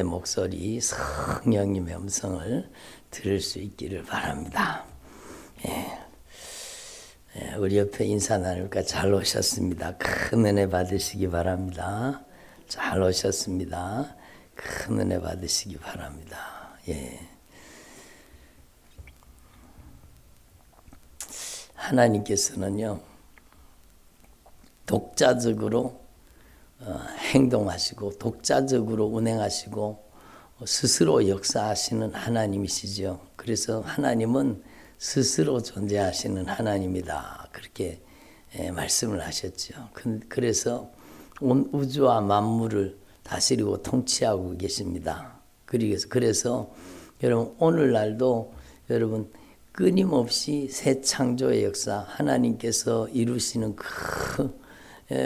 목소리, 성령님의 음성을 들을 수 있기를 바랍니다. 우리 옆에 인사 나눌까? 잘 오셨습니다. 큰 은혜 받으시기 바랍니다. 잘 오셨습니다. 큰 은혜 받으시기 바랍니다. 하나님께서는요, 독자적으로 행동하시고 독자적으로 운행하시고 스스로 역사하시는 하나님이시죠. 그래서 하나님은 스스로 존재하시는 하나님이다. 그렇게 말씀을 하셨죠. 그래서 온 우주와 만물을 다스리고 통치하고 계십니다. 그래서 여러분 오늘날도 여러분 끊임없이 새 창조의 역사, 하나님께서 이루시는 그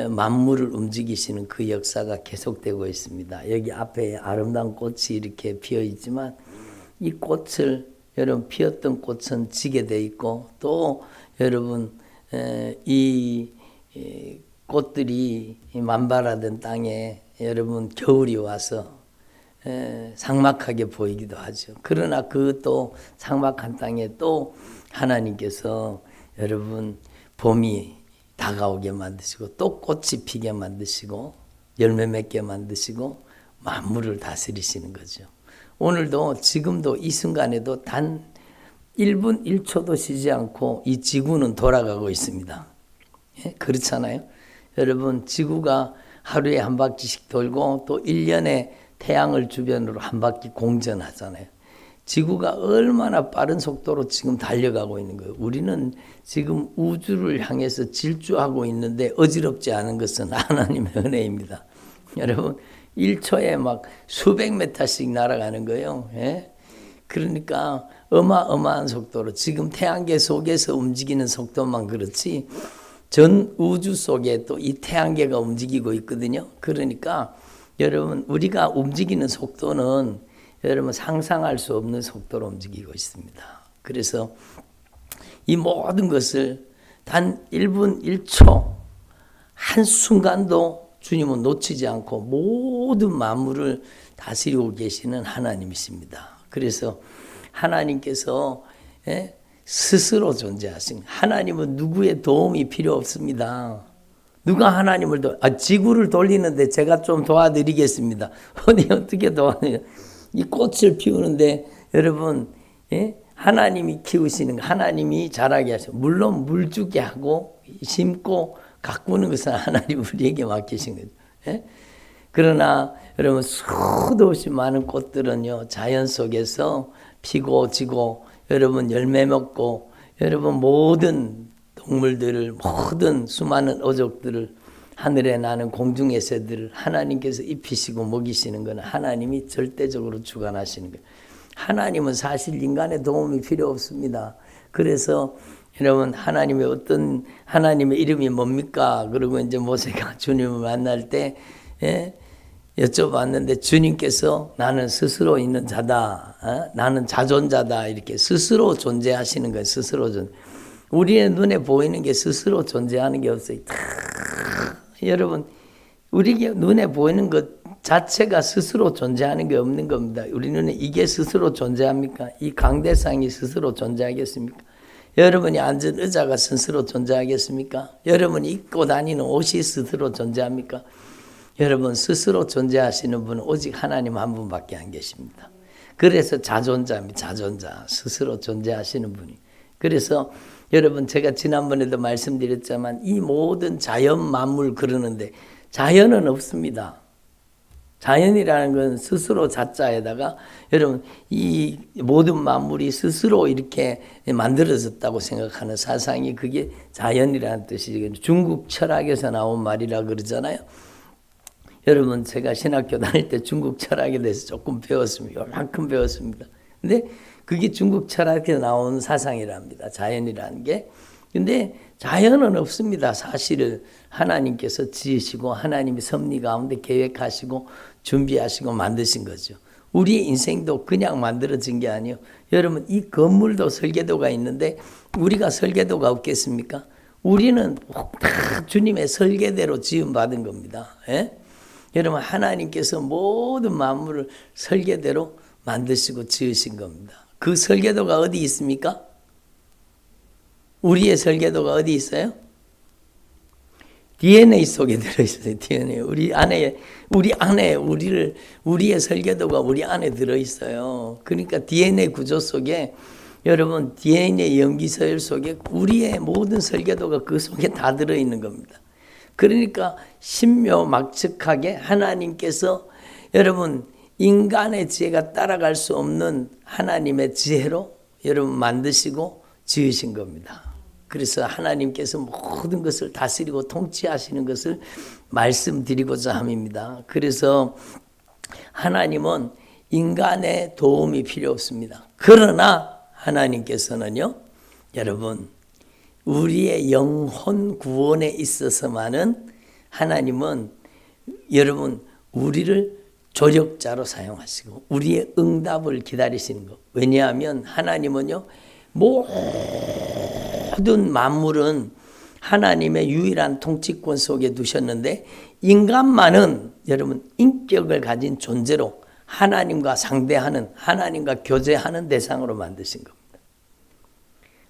만물을 움직이시는 그 역사가 계속되고 있습니다. 여기 앞에 아름다운 꽃이 이렇게 피어 있지만 이 꽃을 여러분 피었던 꽃은 지게 돼 있고 또 여러분 이 꽃들이 만발하던 땅에 여러분 겨울이 와서 삭막하게 보이기도 하죠. 그러나 그 또 삭막한 땅에 또 하나님께서 여러분 봄이 다가오게 만드시고 또 꽃이 피게 만드시고 열매 맺게 만드시고 만물을 다스리시는 거죠. 오늘도 지금도 이 순간에도 단 1분 1초도 쉬지 않고 이 지구는 돌아가고 있습니다. 그렇잖아요. 여러분 지구가 하루에 한 바퀴씩 돌고 또 1년에 태양을 주변으로 한 바퀴 공전하잖아요. 지구가 얼마나 빠른 속도로 지금 달려가고 있는 거예요. 우리는 지금 우주를 향해서 질주하고 있는데 어지럽지 않은 것은 하나님의 은혜입니다. 여러분 1초에 막 수백 메타씩 날아가는 거예요. 그러니까 어마어마한 속도로 지금 태양계 속에서 움직이는 속도만 그렇지 전 우주 속에 또 이 태양계가 움직이고 있거든요. 그러니까 여러분 우리가 움직이는 속도는 여러분 상상할 수 없는 속도로 움직이고 있습니다. 그래서 이 모든 것을 단 1분 1초 한순간도 주님은 놓치지 않고 모든 만물을 다스리고 계시는 하나님이십니다. 그래서 하나님께서 스스로 존재하신 하나님은 누구의 도움이 필요 없습니다. 누가 하나님을 지구를 돌리는데 제가 좀 도와드리겠습니다. 어떻게 도와드려요? 이 꽃을 피우는데 여러분 하나님이 키우시는 하나님이 자라게 하셔. 물론 물 주게 하고 심고 가꾸는 것은 하나님 우리에게 맡기신 거죠. 그러나 여러분 수도 없이 많은 꽃들은요 자연 속에서 피고 지고 여러분 열매 먹고 여러분 모든 동물들을 모든 수많은 어족들을 하늘에 나는 공중의 새들을 하나님께서 입히시고 먹이시는 것은 하나님이 절대적으로 주관하시는 거예요. 하나님은 사실 인간의 도움이 필요 없습니다. 그래서 여러분 하나님의 어떤 하나님의 이름이 뭡니까? 그러고 이제 모세가 주님을 만날 때 여쭤봤는데 주님께서 나는 스스로 있는 자다. 나는 자존자다. 이렇게 스스로 존재하시는 거예요. 스스로 우리의 눈에 보이는 게 스스로 존재하는 게 없어요. 여러분 우리 눈에 보이는 것 자체가 스스로 존재하는 게 없는 겁니다. 우리 눈에 이게 스스로 존재합니까? 이 강대상이 스스로 존재하겠습니까? 여러분이 앉은 의자가 스스로 존재하겠습니까? 여러분이 입고 다니는 옷이 스스로 존재합니까? 여러분 스스로 존재하시는 분은 오직 하나님 한 분밖에 안 계십니다. 그래서 자존자입니다. 자존자 스스로 존재하시는 분이. 그래서 여러분 제가 지난번에도 말씀드렸지만 이 모든 자연 만물 그러는데 자연은 없습니다. 자연이라는 건 스스로 자자에다가 여러분 이 모든 만물이 스스로 이렇게 만들어졌다고 생각하는 사상이 그게 자연이라는 뜻이죠. 중국 철학에서 나온 말이라 그러잖아요. 여러분 제가 신학교 다닐 때 중국 철학에 대해서 조금 배웠습니다. 요만큼 배웠습니다. 근데 그게 중국 철학에서 나온 사상이랍니다. 자연이라는 게. 근데 자연은 없습니다. 사실은 하나님께서 지으시고 하나님이 섭리 가운데 계획하시고 준비하시고 만드신 거죠. 우리의 인생도 그냥 만들어진 게 아니에요. 여러분 이 건물도 설계도가 있는데 우리가 설계도가 없겠습니까? 우리는 다 주님의 설계대로 지음받은 겁니다. 여러분 하나님께서 모든 만물을 설계대로 만드시고 지으신 겁니다. 그 설계도가 어디 있습니까? 우리의 설계도가 어디 있어요? DNA 속에 들어있어요. DNA. 우리의 설계도가 우리 안에 들어있어요. 그러니까 DNA 구조 속에 여러분 DNA 염기서열 속에 우리의 모든 설계도가 그 속에 다 들어있는 겁니다. 그러니까 신묘막측하게 하나님께서 여러분 인간의 지혜가 따라갈 수 없는 하나님의 지혜로 여러분 만드시고 지으신 겁니다. 그래서 하나님께서 모든 것을 다스리고 통치하시는 것을 말씀드리고자 함입니다. 그래서 하나님은 인간의 도움이 필요 없습니다. 그러나 하나님께서는요, 여러분, 우리의 영혼 구원에 있어서만은 하나님은 여러분, 우리를 조력자로 사용하시고 우리의 응답을 기다리시는 것. 왜냐하면 하나님은요, 모든 만물은 하나님의 유일한 통치권 속에 두셨는데 인간만은 여러분 인격을 가진 존재로 하나님과 상대하는, 하나님과 교제하는 대상으로 만드신 겁니다.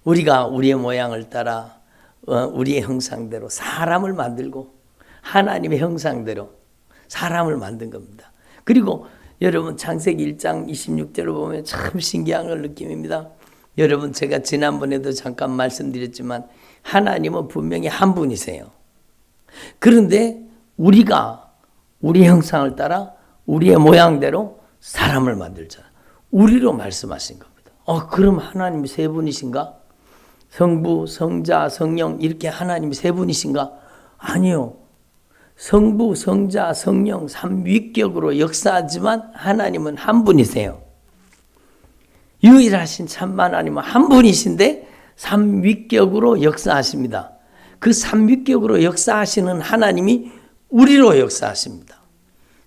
우리가 우리의 모양을 따라 우리의 형상대로 사람을 만들고 하나님의 형상대로 사람을 만든 겁니다. 그리고 여러분 창세기 1장 26절을 보면 참 신기한 걸 느낍니다. 여러분 제가 지난번에도 잠깐 말씀드렸지만 하나님은 분명히 한 분이세요. 그런데 우리가 우리 형상을 따라 우리의 모양대로 사람을 만들잖아요. 우리로 말씀하신 겁니다. 그럼 하나님이 세 분이신가? 성부, 성자, 성령 이렇게 하나님이 세 분이신가? 아니요. 성부, 성자, 성령 삼위격으로 역사하지만 하나님은 한 분이세요. 유일하신 참 하나님은 한 분이신데 삼위격으로 역사하십니다. 그 삼위격으로 역사하시는 하나님이 우리로 역사하십니다.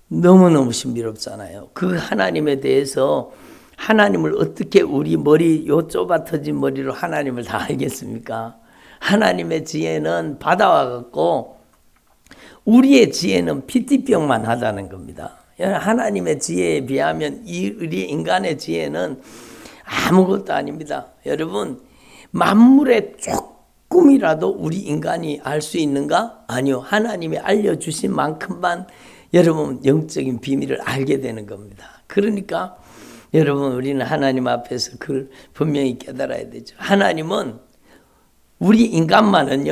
너무너무 신비롭잖아요. 그 하나님에 대해서 하나님을 어떻게 우리 머리 요 좁아 터진 머리로 하나님을 다 알겠습니까? 하나님의 지혜는 바다와 같고 우리의 지혜는 피티병만 하다는 겁니다. 하나님의 지혜에 비하면 우리 인간의 지혜는 아무것도 아닙니다. 여러분 만물에 조금이라도 우리 인간이 알 수 있는가? 아니요. 하나님이 알려주신 만큼만 여러분 영적인 비밀을 알게 되는 겁니다. 그러니까 여러분 우리는 하나님 앞에서 그걸 분명히 깨달아야 되죠. 하나님은 우리 인간만은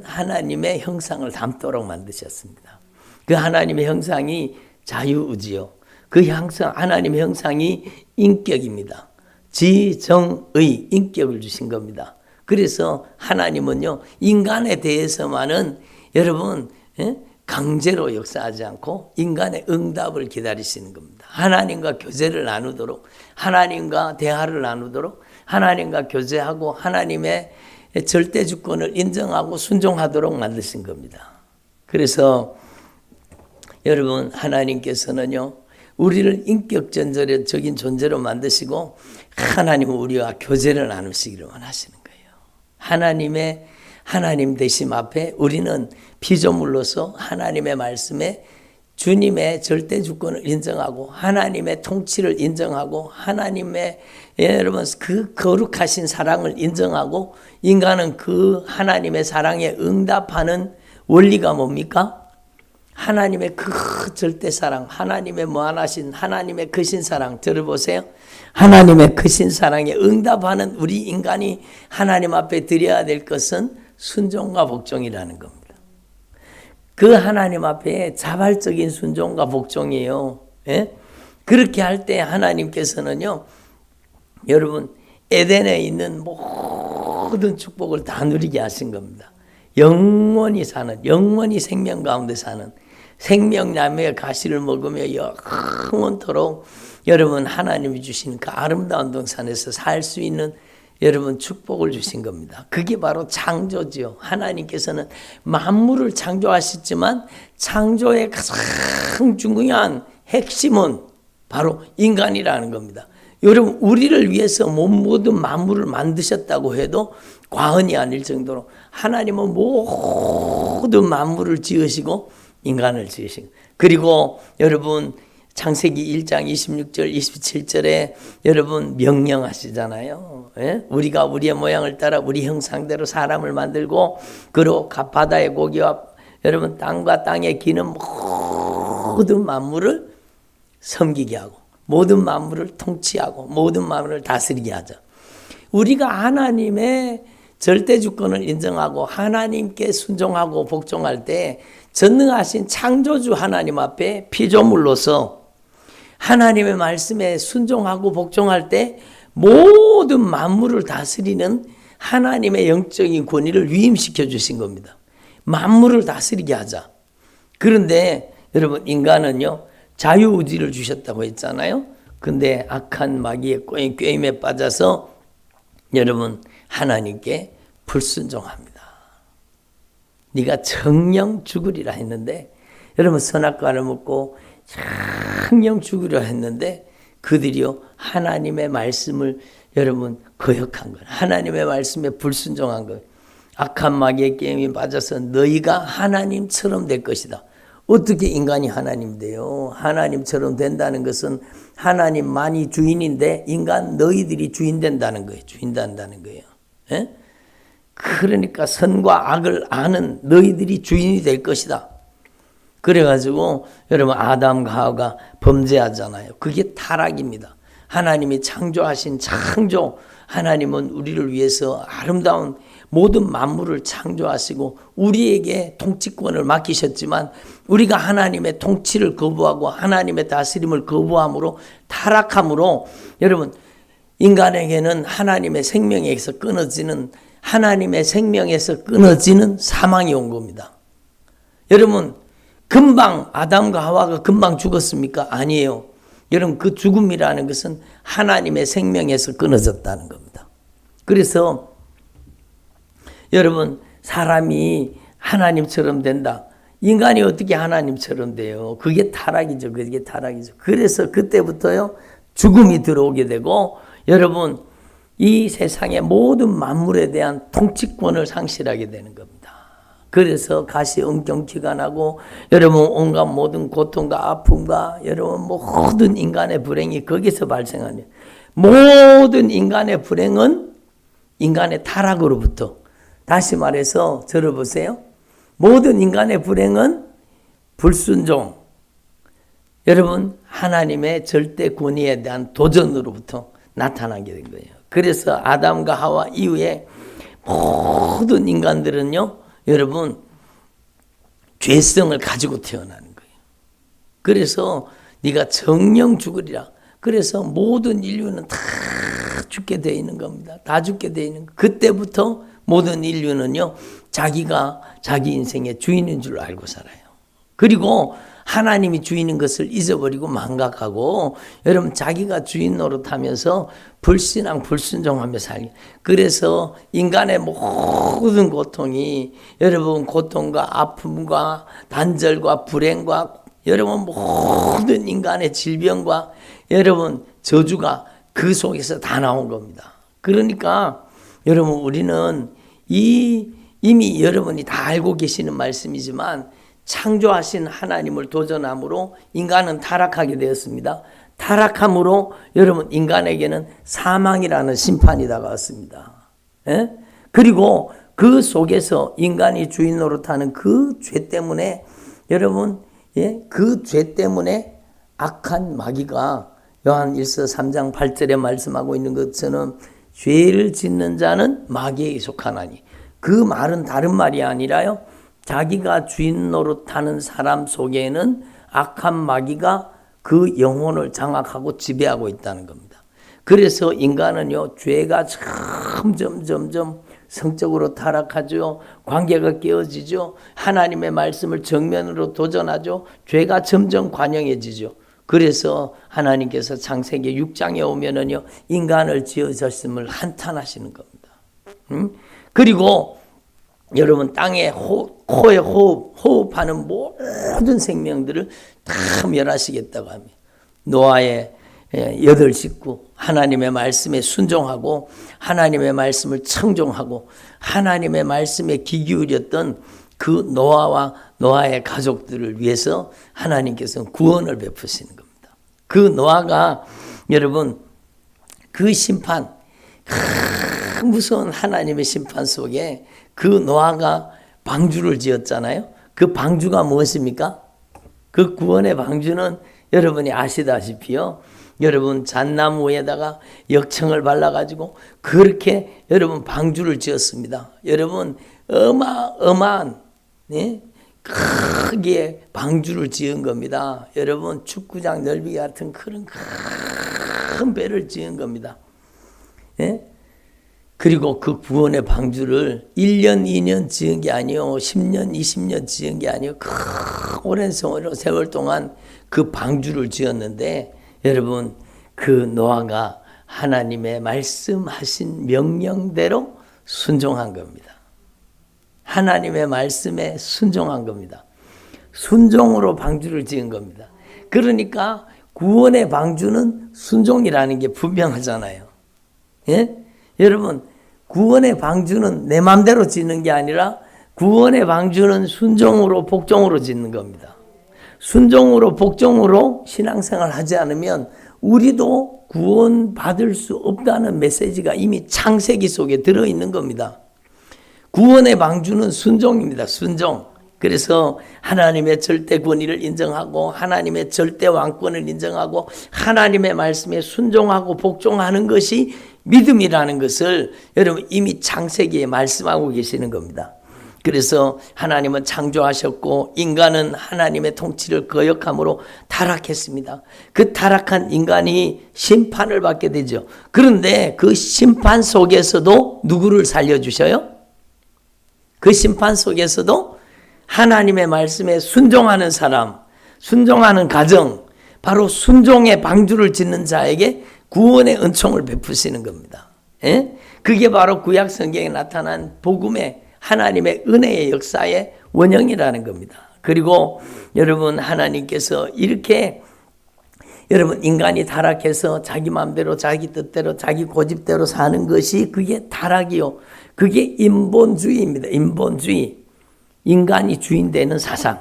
하나님의 형상을 담도록 만드셨습니다. 그 하나님의 형상이 자유의지요. 그 형상, 하나님의 형상이 인격입니다. 지정의 인격을 주신 겁니다. 그래서 하나님은요, 인간에 대해서만은 여러분, 강제로 역사하지 않고 인간의 응답을 기다리시는 겁니다. 하나님과 교제를 나누도록, 하나님과 대화를 나누도록, 하나님과 교제하고 하나님의 절대 주권을 인정하고 순종하도록 만드신 겁니다. 그래서 여러분 하나님께서는요, 우리를 인격적인 존재로 만드시고 하나님은 우리와 교제를 나누시기를 원하시는 거예요. 하나님 되심 앞에 우리는 피조물로서 하나님의 말씀에 주님의 절대 주권을 인정하고 하나님의 통치를 인정하고 하나님의 여러분 그 거룩하신 사랑을 인정하고 인간은 그 하나님의 사랑에 응답하는 원리가 뭡니까? 하나님의 그 절대 사랑, 하나님의 무한하신 하나님의 크신 사랑 들어보세요. 하나님의 크신 사랑에 응답하는 우리 인간이 하나님 앞에 드려야 될 것은 순종과 복종이라는 겁니다. 그 하나님 앞에 자발적인 순종과 복종이에요. 예? 그렇게 할 때 하나님께서는요, 여러분 에덴에 있는 모든 축복을 다 누리게 하신 겁니다. 영원히 생명 가운데 사는 생명나무의 가시를 먹으며 영원토록 여러분 하나님이 주신 그 아름다운 동산에서 살 수 있는 여러분 축복을 주신 겁니다. 그게 바로 창조지요. 하나님께서는 만물을 창조하셨지만 창조의 가장 중요한 핵심은 바로 인간이라는 겁니다. 여러분 우리를 위해서 모든 만물을 만드셨다고 해도 과언이 아닐 정도로 하나님은 모든 만물을 지으시고 인간을 지으신. 그리고 여러분 창세기 1장 26절 27절에 여러분 명령하시잖아요. 예? 우리가 우리의 모양을 따라 우리 형상대로 사람을 만들고 그로 바다의 고기와 여러분 땅과 땅에 기는 모든 만물을 섬기게 하고 모든 만물을 통치하고 모든 만물을 다스리게 하자. 우리가 하나님의 절대 주권을 인정하고 하나님께 순종하고 복종할 때 전능하신 창조주 하나님 앞에 피조물로서 하나님의 말씀에 순종하고 복종할 때 모든 만물을 다스리는 하나님의 영적인 권위를 위임시켜 주신 겁니다. 만물을 다스리게 하자. 그런데 여러분 인간은요 자유의지를 주셨다고 했잖아요. 근데 악한 마귀의 꾀임에 빠져서 여러분 하나님께 불순종합니다. 네가 정령 죽으리라 했는데 여러분 선악과를 먹고 정령 죽으리라 했는데 그들이요 하나님의 말씀을 여러분 거역한 거예요. 하나님의 말씀에 불순종한 거예요. 악한 마귀의 게임에 빠져서 너희가 하나님처럼 될 것이다. 어떻게 인간이 하나님 돼요? 하나님처럼 된다는 것은 하나님만이 주인인데 인간 너희들이 주인 된다는 거예요. 주인 된다는 거예요. 예? 그러니까 선과 악을 아는 너희들이 주인이 될 것이다. 그래가지고 여러분 아담과 하와가 범죄하잖아요. 그게 타락입니다. 하나님이 창조하신 창조 하나님은 우리를 위해서 아름다운 모든 만물을 창조하시고 우리에게 통치권을 맡기셨지만 우리가 하나님의 통치를 거부하고 하나님의 다스림을 거부함으로 타락함으로 여러분 인간에게는 하나님의 생명에서 끊어지는 하나님의 생명에서 끊어지는 사망이 온 겁니다. 여러분 금방 아담과 하와가 금방 죽었습니까? 아니에요. 여러분 그 죽음이라는 것은 하나님의 생명에서 끊어졌다는 겁니다. 그래서 여러분 사람이 하나님처럼 된다. 인간이 어떻게 하나님처럼 돼요? 그게 타락이죠. 그게 타락이죠. 그래서 그때부터요 죽음이 들어오게 되고 여러분 이 세상의 모든 만물에 대한 통치권을 상실하게 되는 겁니다. 그래서 가시응경취가 나고 여러분 온갖 모든 고통과 아픔과 여러분 모든 인간의 불행이 거기서 발생하는 모든 인간의 불행은 인간의 타락으로부터 다시 말해서 들어보세요. 모든 인간의 불행은 불순종 여러분 하나님의 절대 권위에 대한 도전으로부터 나타나게 된 거예요. 그래서 아담과 하와 이후에 모든 인간들은요 여러분 죄성을 가지고 태어나는 거예요. 그래서 네가 정령 죽으리라. 그래서 모든 인류는 다 죽게 되어 있는 겁니다. 다 죽게 되어 있는 거. 그때부터 모든 인류는요 자기가 자기 인생의 주인인 줄 알고 살아요. 그리고 하나님이 주인인 것을 잊어버리고 망각하고 여러분 자기가 주인 노릇하면서 불신앙 불순종하며 살기. 그래서 인간의 모든 고통이 여러분 고통과 아픔과 단절과 불행과 여러분 모든 인간의 질병과 여러분 저주가 그 속에서 다 나온 겁니다. 그러니까 여러분 우리는 이미 여러분이 다 알고 계시는 말씀이지만 창조하신 하나님을 도전함으로 인간은 타락하게 되었습니다. 타락함으로 여러분 인간에게는 사망이라는 심판이 다가왔습니다. 예? 그리고 그 속에서 인간이 주인 노릇하는 그 죄 때문에 여러분 그 죄 때문에 악한 마귀가 요한 1서 3장 8절에 말씀하고 있는 것처럼 죄를 짓는 자는 마귀에게 속하나니 그 말은 다른 말이 아니라요. 자기가 주인 노릇하는 사람 속에는 악한 마귀가 그 영혼을 장악하고 지배하고 있다는 겁니다. 그래서 인간은요 죄가 점점 성적으로 타락하죠. 관계가 깨어지죠. 하나님의 말씀을 정면으로 도전하죠. 죄가 점점 관영해지죠. 그래서 하나님께서 창세기 6장에 오면은요 인간을 지으셨음을 한탄하시는 겁니다. 그리고 여러분 땅에 코에 호흡하는 모든 생명들을 다 멸하시겠다고 합니다. 노아의 8식구 하나님의 말씀에 순종하고 하나님의 말씀을 청종하고 하나님의 말씀에 귀 기울였던 그 노아와 노아의 가족들을 위해서 하나님께서 구원을 베푸시는 겁니다. 그 노아가 여러분 그 심판, 무서운 하나님의 심판 속에 그 노아가 방주를 지었잖아요. 그 방주가 무엇입니까? 그 구원의 방주는 여러분이 아시다시피요. 여러분 잣나무에다가 역청을 발라가지고 그렇게 여러분 방주를 지었습니다. 여러분 어마어마한 크게 방주를 지은 겁니다. 여러분 축구장 넓이 같은 그런 큰 배를 지은 겁니다. 그리고 그 구원의 방주를 1년, 2년 지은 게 아니요. 10년, 20년 지은 게 아니요. 오랜 세월 동안 그 방주를 지었는데 여러분 그 노아가 하나님의 말씀하신 명령대로 순종한 겁니다. 하나님의 말씀에 순종한 겁니다. 순종으로 방주를 지은 겁니다. 그러니까 구원의 방주는 순종이라는 게 분명하잖아요. 예? 여러분 구원의 방주는 내 마음대로 짓는 게 아니라 구원의 방주는 순종으로 복종으로 짓는 겁니다. 순종으로 복종으로 신앙생활 하지 않으면 우리도 구원받을 수 없다는 메시지가 이미 창세기 속에 들어있는 겁니다. 구원의 방주는 순종입니다. 순종. 그래서 하나님의 절대 권위를 인정하고 하나님의 절대 왕권을 인정하고 하나님의 말씀에 순종하고 복종하는 것이 믿음이라는 것을 여러분 이미 창세기에 말씀하고 계시는 겁니다. 그래서 하나님은 창조하셨고 인간은 하나님의 통치를 거역함으로 타락했습니다. 그 타락한 인간이 심판을 받게 되죠. 그런데 그 심판 속에서도 누구를 살려주셔요? 그 심판 속에서도 하나님의 말씀에 순종하는 사람, 순종하는 가정, 바로 순종의 방주를 짓는 자에게 구원의 은총을 베푸시는 겁니다. 그게 바로 구약 성경에 나타난 복음의 하나님의 은혜의 역사의 원형이라는 겁니다. 그리고 여러분 하나님께서 이렇게 여러분 인간이 타락해서 자기 마음대로 자기 뜻대로 자기 고집대로 사는 것이 그게 타락이요. 그게 인본주의입니다. 인본주의. 인간이 주인 되는 사상.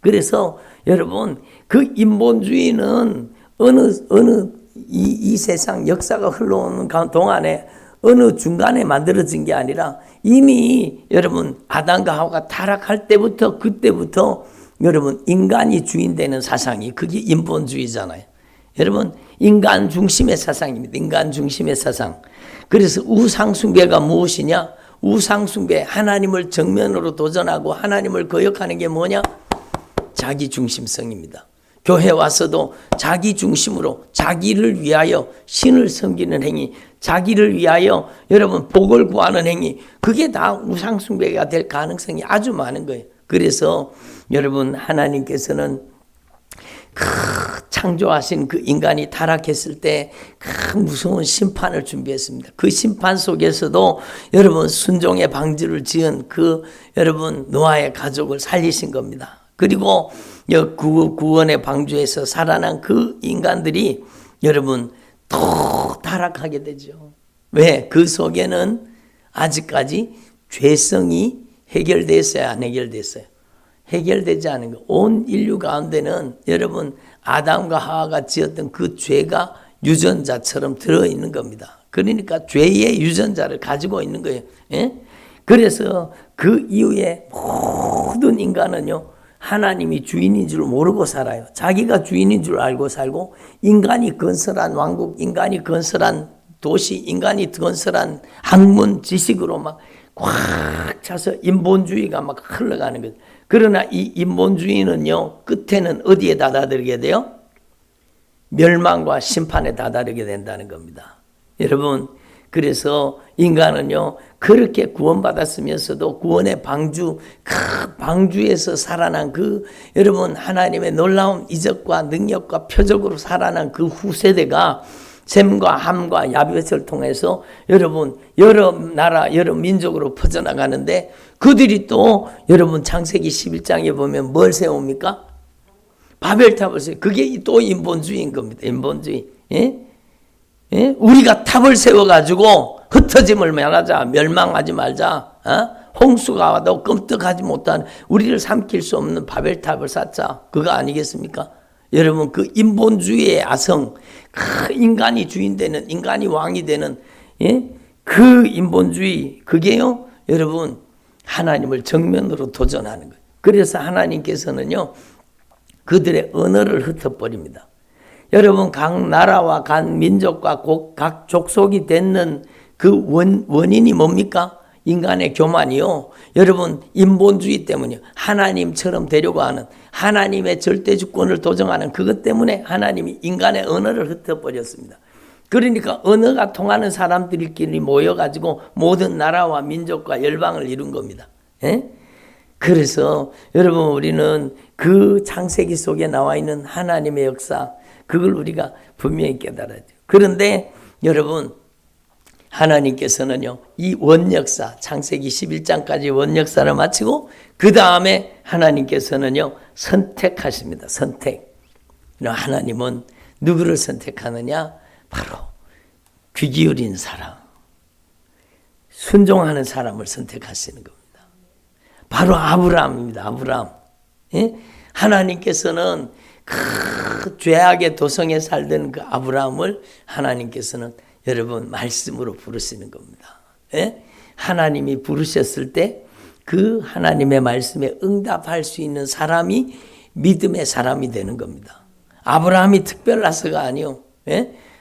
그래서 여러분 그 인본주의는 어느 이 세상 역사가 흘러오는 동안에 어느 중간에 만들어진 게 아니라 이미 여러분 아담과 하와가 타락할 때부터 그때부터 여러분 인간이 주인 되는 사상이 그게 인본주의잖아요. 여러분 인간 중심의 사상입니다. 인간 중심의 사상. 그래서 우상숭배가 무엇이냐? 우상숭배, 하나님을 정면으로 도전하고 하나님을 거역하는 게 뭐냐? 자기 중심성입니다. 교회 와서도 자기 중심으로 자기를 위하여 신을 섬기는 행위, 자기를 위하여 여러분 복을 구하는 행위, 그게 다 우상숭배가 될 가능성이 아주 많은 거예요. 그래서 여러분 하나님께서는 창조하신 그 인간이 타락했을 때 무서운 심판을 준비했습니다. 그 심판 속에서도 여러분 순종의 방주를 지은 그 여러분 노아의 가족을 살리신 겁니다. 그리고 구원의 방주에서 살아난 그 인간들이 여러분 또 타락하게 되죠. 왜? 그 속에는 아직까지 죄성이 해결됐어요? 안 해결됐어요? 해결되지 않은 거. 온 인류 가운데는 여러분 아담과 하와가 지었던 그 죄가 유전자처럼 들어있는 겁니다. 그러니까 죄의 유전자를 가지고 있는 거예요. 예? 그래서 그 이후에 모든 인간은요. 하나님이 주인인 줄 모르고 살아요. 자기가 주인인 줄 알고 살고 인간이 건설한 왕국, 인간이 건설한 도시, 인간이 건설한 학문 지식으로 막 꽉 차서 인본주의가 막 흘러가는 거죠. 그러나 이 인본주의는요. 끝에는 어디에 다다르게 돼요? 멸망과 심판에 다다르게 된다는 겁니다. 여러분 그래서 인간은요. 그렇게 구원받았으면서도 구원의 방주, 그 방주에서 살아난 그 여러분 하나님의 놀라운 이적과 능력과 표적으로 살아난 그 후세대가 셈과 함과 야벳을 통해서 여러분 여러 나라 여러 민족으로 퍼져나가는데 그들이 또 여러분 창세기 11장에 보면 뭘 세웁니까? 바벨탑을 세워. 그게 또 인본주의인 겁니다. 인본주의. 예? 예? 우리가 탑을 세워가지고 흩어짐을 말하자, 멸망하지 말자, 홍수가 와도 끔찍하지 못한 우리를 삼킬 수 없는 바벨탑을 쌓자. 그거 아니겠습니까? 여러분 그 인본주의의 아성, 그 인간이 주인 되는, 인간이 왕이 되는 그 인본주의, 그게요 여러분 하나님을 정면으로 도전하는 거예요. 그래서 하나님께서는요 그들의 언어를 흩어버립니다. 여러분 각 나라와 각 민족과 각 족속이 되는 그 원인이 뭡니까? 인간의 교만이요. 여러분 인본주의 때문이요. 하나님처럼 되려고 하는, 하나님의 절대주권을 도정하는 그것 때문에 하나님이 인간의 언어를 흩어버렸습니다. 그러니까 언어가 통하는 사람들끼리 모여가지고 모든 나라와 민족과 열방을 이룬 겁니다. 그래서 여러분 우리는 그 창세기 속에 나와 있는 하나님의 역사, 그걸 우리가 분명히 깨달아야 돼요. 그런데 여러분 하나님께서는요 이 원역사, 창세기 11장까지 원역사를 마치고 그 다음에 하나님께서는요 선택하십니다. 선택. 하나님은 누구를 선택하느냐? 바로 귀 기울인 사람, 순종하는 사람을 선택하시는 겁니다. 바로 아브라함입니다. 아브라함. 하나님께서는 그 죄악의 도성에 살던 그 아브라함을 하나님께서는 여러분 말씀으로 부르시는 겁니다. 하나님이 부르셨을 때 그 하나님의 말씀에 응답할 수 있는 사람이 믿음의 사람이 되는 겁니다. 아브라함이 특별해서가 아니요.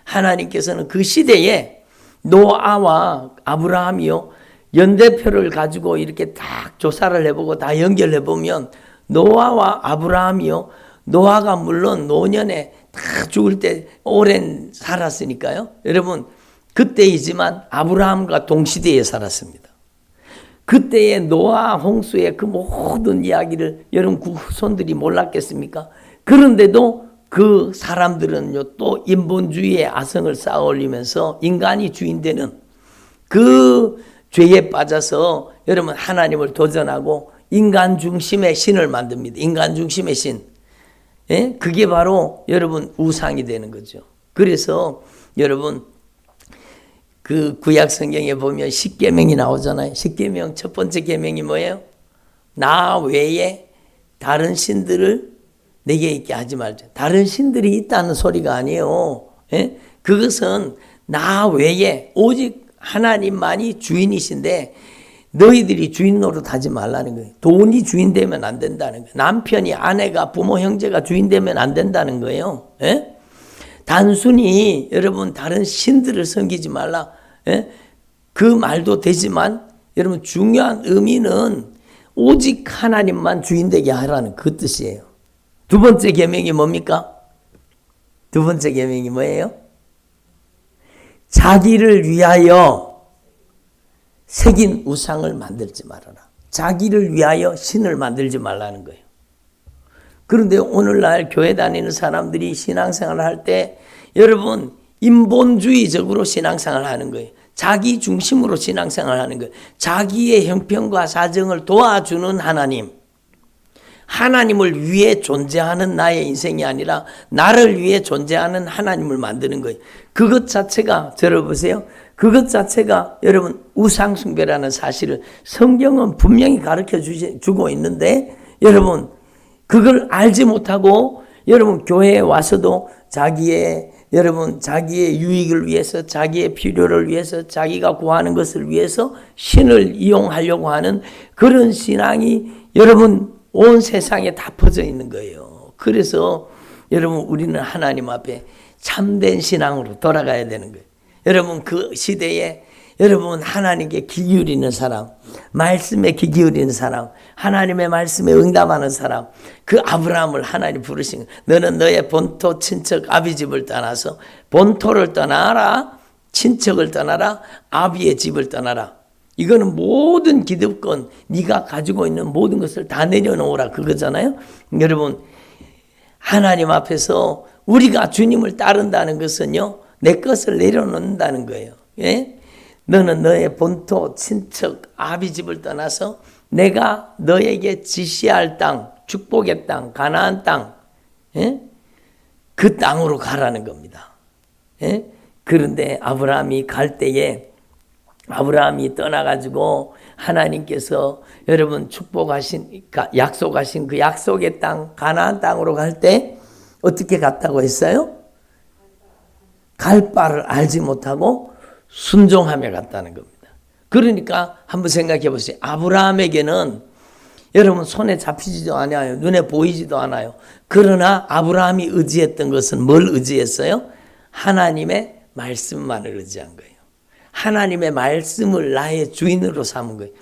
하나님께서는 그 시대에 노아와 아브라함이요 연대표를 가지고 이렇게 딱 조사를 해보고 다 연결해 보면 노아와 아브라함이요, 노아가 물론 노년에 다 죽을 때 오랜 살았으니까요. 여러분 그때이지만 아브라함과 동시대에 살았습니다. 그때의 노아 홍수의 그 모든 이야기를 여러분 그 후손들이 몰랐겠습니까? 그런데도 그 사람들은요 또 인본주의의 아성을 쌓아 올리면서 인간이 주인 되는 그 죄에 빠져서 여러분 하나님을 도전하고 인간 중심의 신을 만듭니다. 인간 중심의 신. 그게 바로 여러분 우상이 되는 거죠. 그래서 여러분 그 구약 성경에 보면 십계명이 나오잖아요. 십계명 첫 번째 계명이 뭐예요? 나 외에 다른 신들을 내게 있게 하지 말자. 다른 신들이 있다는 소리가 아니에요. 그것은 나 외에 오직 하나님만이 주인이신데 너희들이 주인 노릇하지 말라는 거예요. 돈이 주인 되면 안 된다는 거예요. 남편이, 아내가, 부모, 형제가 주인 되면 안 된다는 거예요. 단순히 여러분 다른 신들을 섬기지 말라. 그 말도 되지만 여러분 중요한 의미는 오직 하나님만 주인 되게 하라는 그 뜻이에요. 두 번째 계명이 뭡니까? 두 번째 계명이 뭐예요? 자기를 위하여 새긴 우상을 만들지 말아라. 자기를 위하여 신을 만들지 말라는 거예요. 그런데 오늘날 교회 다니는 사람들이 신앙생활을 할 때 여러분 인본주의적으로 신앙생활을 하는 거예요. 자기 중심으로 신앙생활을 하는 거예요. 자기의 형편과 사정을 도와주는 하나님, 하나님을 위해 존재하는 나의 인생이 아니라 나를 위해 존재하는 하나님을 만드는 거예요. 그것 자체가, 들어보세요. 그것 자체가 여러분 우상숭배라는 사실을 성경은 분명히 가르쳐 주고 있는데 여러분 그걸 알지 못하고 여러분 교회에 와서도 자기의 유익을 위해서, 자기의 필요를 위해서, 자기가 구하는 것을 위해서 신을 이용하려고 하는 그런 신앙이 여러분 온 세상에 다 퍼져 있는 거예요. 그래서 여러분 우리는 하나님 앞에 참된 신앙으로 돌아가야 되는 거예요. 여러분 그 시대에 여러분 하나님께 귀 기울이는 사람, 말씀에 귀 기울이는 사람, 하나님의 말씀에 응답하는 사람, 그 아브라함을 하나님 부르신 거예요. 너는 너의 본토 친척 아비 집을 떠나서 본토를 떠나라, 친척을 떠나라, 아비의 집을 떠나라. 이거는 모든 기득권, 네가 가지고 있는 모든 것을 다 내려놓으라 그거잖아요. 여러분 하나님 앞에서 우리가 주님을 따른다는 것은요 내 것을 내려놓는다는 거예요. 너는 너의 본토, 친척, 아비 집을 떠나서 내가 너에게 지시할 땅, 축복의 땅, 가나안 땅, 그 땅으로 가라는 겁니다. 그런데 아브라함이 갈 때에 아브라함이 떠나가지고 하나님께서 여러분 축복하신, 약속하신 그 약속의 땅, 가나안 땅으로 갈 때 어떻게 갔다고 했어요? 갈 바를 알지 못하고 순종하며 갔다는 겁니다. 그러니까 한번 생각해 보세요. 아브라함에게는 여러분 손에 잡히지도 않아요. 눈에 보이지도 않아요. 그러나 아브라함이 의지했던 것은 뭘 의지했어요? 하나님의 말씀만을 의지한 거예요. 하나님의 말씀을 나의 주인으로 삼은 거예요.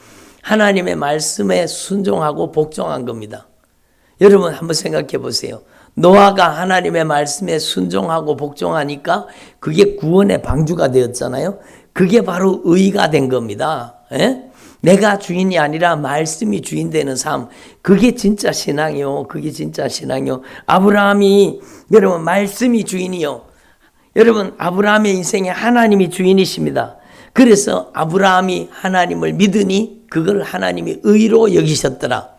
하나님의 말씀에 순종하고 복종한 겁니다. 여러분 한번 생각해 보세요. 노아가 하나님의 말씀에 순종하고 복종하니까 그게 구원의 방주가 되었잖아요. 그게 바로 의가 된 겁니다. 예? 내가 주인이 아니라 말씀이 주인 되는 삶. 그게 진짜 신앙이요. 그게 진짜 신앙이요. 아브라함이 여러분 말씀이 주인이요. 여러분 아브라함의 인생에 하나님이 주인이십니다. 그래서 아브라함이 하나님을 믿으니 그걸 하나님이 의로 여기셨더라.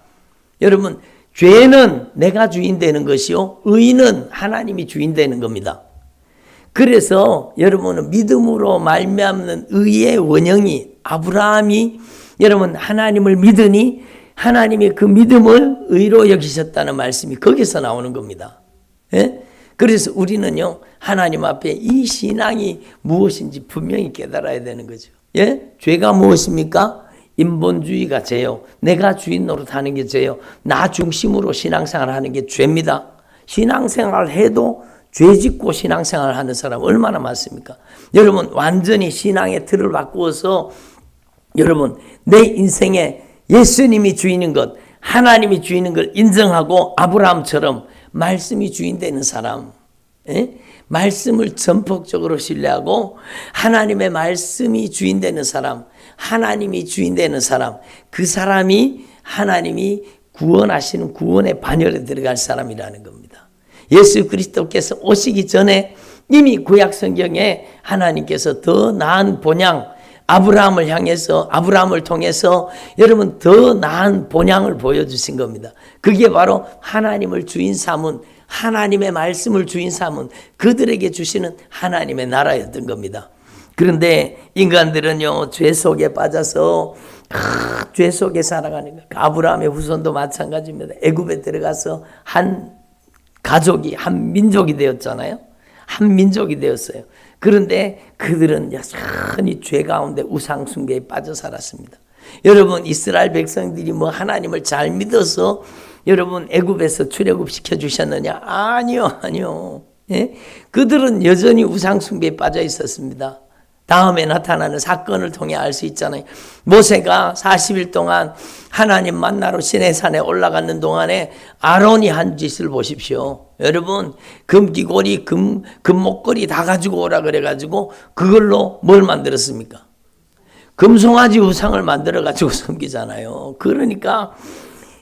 여러분 죄는 내가 주인 되는 것이요. 의는 하나님이 주인 되는 겁니다. 그래서 여러분은 믿음으로 말미암는 의의 원형이 아브라함이 여러분 하나님을 믿으니 하나님이 그 믿음을 의로 여기셨다는 말씀이 거기서 나오는 겁니다. 예? 그래서 우리는요 하나님 앞에 이 신앙이 무엇인지 분명히 깨달아야 되는 거죠. 예? 죄가 무엇입니까? 인본주의가 죄요. 내가 주인 노릇하는 게 죄요. 나 중심으로 신앙생활 하는 게 죄입니다. 신앙생활 해도 죄 짓고 신앙생활 하는 사람 얼마나 많습니까? 여러분 완전히 신앙의 틀을 바꾸어서 여러분 내 인생에 예수님이 주인인 것, 하나님이 주인인 걸 인정하고 아브라함처럼 말씀이 주인 되는 사람, 예? 말씀을 전폭적으로 신뢰하고 하나님의 말씀이 주인 되는 사람, 하나님이 주인 되는 사람, 그 사람이 하나님이 구원하시는 구원의 반열에 들어갈 사람이라는 겁니다. 예수 그리스도께서 오시기 전에 이미 구약 성경에 하나님께서 더 나은 본향, 아브라함을 향해서 아브라함을 통해서 여러분 더 나은 본향을 보여주신 겁니다. 그게 바로 하나님을 주인 삼은 하나님의 말씀을 주인 삼은 그들에게 주시는 하나님의 나라였던 겁니다. 그런데 인간들은요 죄 속에 빠져서 죄 속에 살아가는 거예요. 아브라함의 후손도 마찬가지입니다. 애굽에 들어가서 한 가족이 한 민족이 되었잖아요. 한 민족이 되었어요. 그런데 그들은 여전히 죄 가운데 우상 숭배에 빠져 살았습니다. 여러분 이스라엘 백성들이 뭐 하나님을 잘 믿어서 여러분 애굽에서 출애굽 시켜 주셨느냐? 아니요. 예? 그들은 여전히 우상 숭배에 빠져 있었습니다. 다음에 나타나는 사건을 통해 알 수 있잖아요. 모세가 40일 동안 하나님 만나러 시내산에 올라가는 동안에 아론이 한 짓을 보십시오. 여러분 금귀고리, 금목걸이 다 가지고 오라 그래가지고 그걸로 뭘 만들었습니까? 금송아지 우상을 만들어가지고 섬기잖아요. 그러니까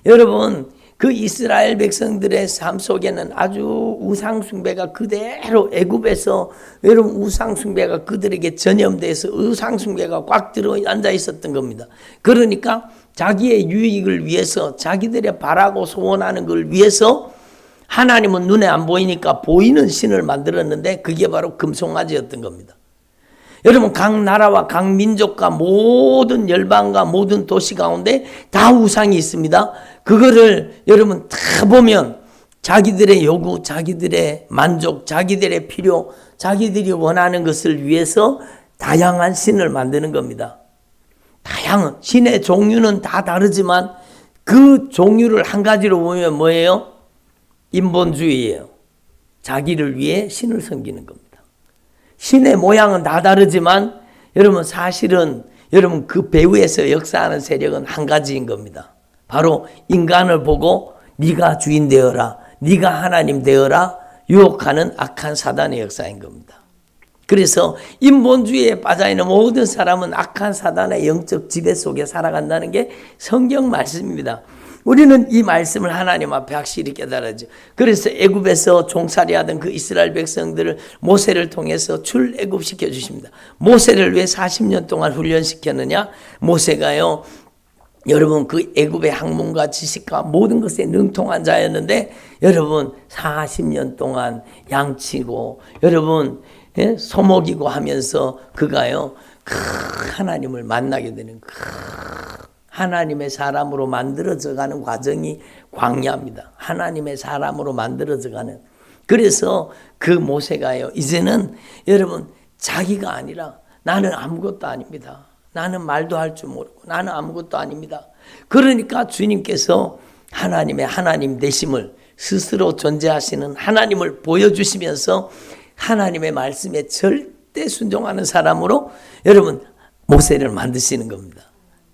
여러분 그 이스라엘 백성들의 삶 속에는 아주 우상 숭배가 그대로 애굽에서 여러분 우상 숭배가 그들에게 전염돼서 우상 숭배가 꽉 들어 앉아 있었던 겁니다. 그러니까 자기의 유익을 위해서 자기들의 바라고 소원하는 걸 위해서 하나님은 눈에 안 보이니까 보이는 신을 만들었는데 그게 바로 금송아지였던 겁니다. 여러분 각 나라와 각 민족과 모든 열방과 모든 도시 가운데 다 우상이 있습니다. 그거를 여러분 다 보면 자기들의 요구, 자기들의 만족, 자기들의 필요, 자기들이 원하는 것을 위해서 다양한 신을 만드는 겁니다. 다양한 신의 종류는 다 다르지만 그 종류를 한 가지로 보면 뭐예요? 인본주의예요. 자기를 위해 신을 섬기는 겁니다. 신의 모양은 다 다르지만 여러분 사실은 여러분 그 배후에서 역사하는 세력은 한 가지인 겁니다. 바로 인간을 보고 네가 주인 되어라, 네가 하나님 되어라 유혹하는 악한 사단의 역사인 겁니다. 그래서 인본주의에 빠져있는 모든 사람은 악한 사단의 영적 지배 속에 살아간다는 게 성경 말씀입니다. 우리는 이 말씀을 하나님 앞에 확실히 깨달아야죠. 그래서 애굽에서 종살이하던 그 이스라엘 백성들을 모세를 통해서 출애굽시켜 주십니다. 모세를 왜 40년 동안 훈련시켰느냐? 모세가요 여러분 그 애굽의 학문과 지식과 모든 것에 능통한 자였는데 여러분 40년 동안 양치고 여러분 소목이고 하면서 그가요 하나님을 만나게 되는 하나님의 사람으로 만들어져 가는 과정이 광야입니다. 하나님의 사람으로 만들어져 가는. 그래서 그 모세가요, 이제는 여러분 자기가 아니라 나는 아무것도 아닙니다. 나는 말도 할 줄 모르고 나는 아무것도 아닙니다. 그러니까 주님께서 하나님의 하나님 되심을, 스스로 존재하시는 하나님을 보여주시면서 하나님의 말씀에 절대 순종하는 사람으로 여러분 모세를 만드시는 겁니다.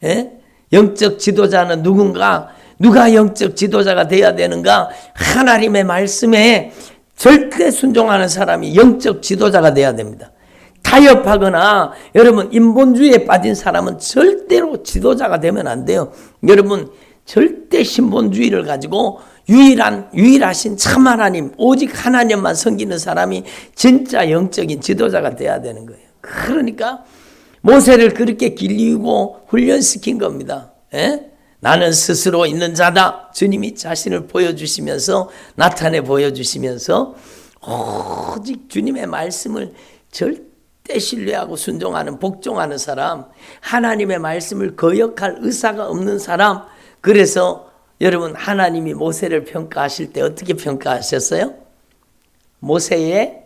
예? 영적 지도자는 누가 영적 지도자가 되어야 되는가? 하나님의 말씀에 절대 순종하는 사람이 영적 지도자가 되어야 됩니다. 타협하거나 여러분 인본주의에 빠진 사람은 절대로 지도자가 되면 안 돼요. 여러분 절대 신본주의를 가지고 유일하신 참 하나님, 오직 하나님만 섬기는 사람이 진짜 영적인 지도자가 돼야 되는 거예요. 그러니까 모세를 그렇게 길리고 훈련시킨 겁니다. 예? 나는 스스로 있는 자다. 주님이 자신을 보여주시면서 나타내 보여주시면서 오직 주님의 말씀을 절대 신뢰하고 순종하는, 복종하는 사람, 하나님의 말씀을 거역할 의사가 없는 사람. 그래서 여러분 하나님이 모세를 평가하실 때 어떻게 평가하셨어요? 모세의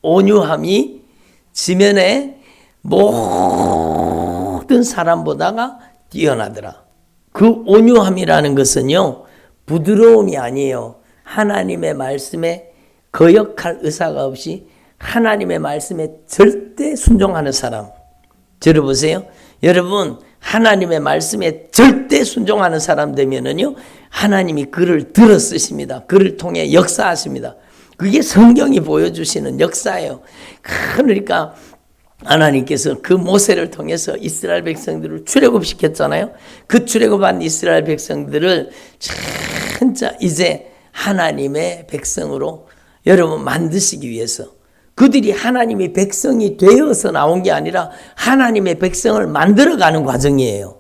온유함이 지면에 모든 사람보다가 뛰어나더라. 그 온유함이라는 것은요, 부드러움이 아니에요. 하나님의 말씀에 거역할 의사가 없이 하나님의 말씀에 절대 순종하는 사람. 들어보세요. 여러분 하나님의 말씀에 절대 순종하는 사람 되면은요, 하나님이 그를 들어 쓰십니다. 그를 통해 역사하십니다. 그게 성경이 보여주시는 역사예요. 그러니까 하나님께서 그 모세를 통해서 이스라엘 백성들을 출애굽시켰잖아요. 그 출애굽한 이스라엘 백성들을 진짜 이제 하나님의 백성으로 여러분 만드시기 위해서, 그들이 하나님의 백성이 되어서 나온 게 아니라 하나님의 백성을 만들어가는 과정이에요.